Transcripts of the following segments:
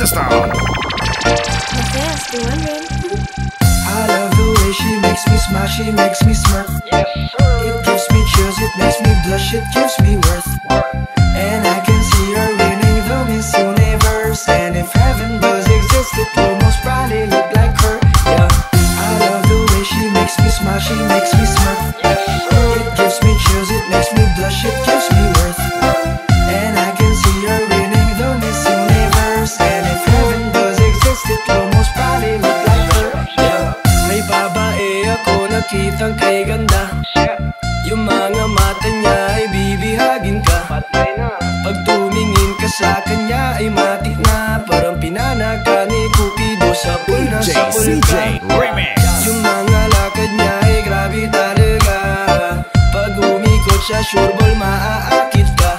System. The fans be wondering. I love the way she makes me smile, she makes me smirk. It gives me chills, it makes me blush, it gives me worth. And I can see her winning the Miss Universe. And if heaven does exist, it will most probably look like her. Yeah, I love the way she makes me smile, she makes me smirk. It gives me chills, it makes me blush, it gives me worth. And I can see her winning the Miss Universe. And if heaven does exist, it will most probably look like her. Yeah, may babae ako nakitang kay ganda. Yung mga mata niya ay bibihagin ka. Pag tumingin ka sa kanya ay matik na parang pinanaga ni Cupido sa pool na sa pool ka. Yung mga lakad niya ay grabe talaga. Pag umikot siya sure ball maaakit ka.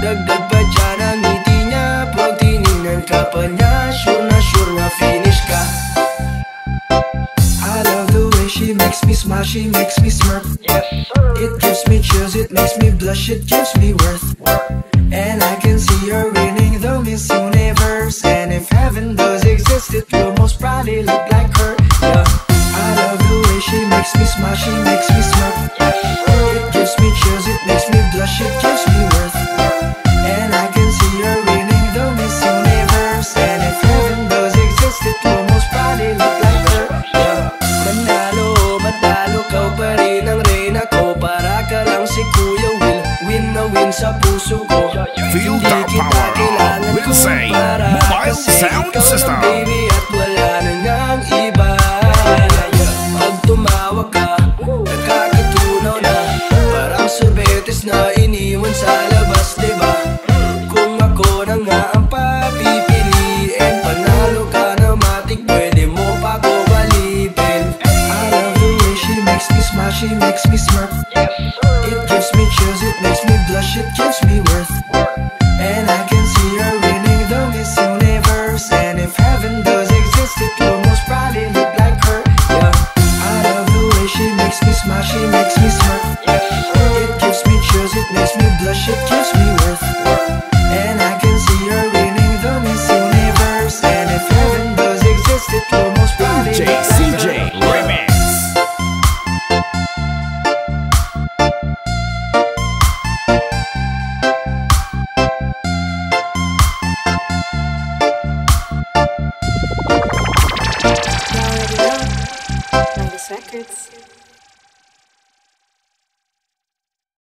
Dagdag pa dyan ang ngiti niya. Pag tinignan ka pa niya sure na finish ka. I love the way she makes me smile, she makes me smirk. It gives me chills, it makes me blush, it gives me worth. And I can see her winning the Miss Universe. And if heaven does exist, it will most probably look like her. Yeah, I love the way she makes me smile, she makes me smirk. It gives me chills, it makes me blush, it gives me worth. And I can see her winning the Miss Universe. And if heaven does exist, it will most probably look like her. Yeah, manalo, matalo, kau pa rin ang reyna ko. Para ka lang si Kuya Will, win na win sa puso ko. Feel the power of Lindsay Mobile Sound System. Baby, at wala na ngang iba. Pag tumawag ka, nakakatunaw na. Parang sorbetes na iniwan sa labas, diba? Kung ako na nga ang papipiliin, panalo ka na matik, pwede mo pa ko balipin. I love the way she makes me smile, she makes me smirk. It gives me chills, it makes me blush, it gives me worth. And I can see her winning the Miss Universe. And if heaven does exist, it will most probably look like her. Yeah, I love the way she makes me smile, she makes me smirk. It gives me chills, it makes me blush, it gives me worth. And I can see her winning the Miss Universe. And if heaven does exist, it will most probably look like CJ her. Remix. You already know. Midas Records.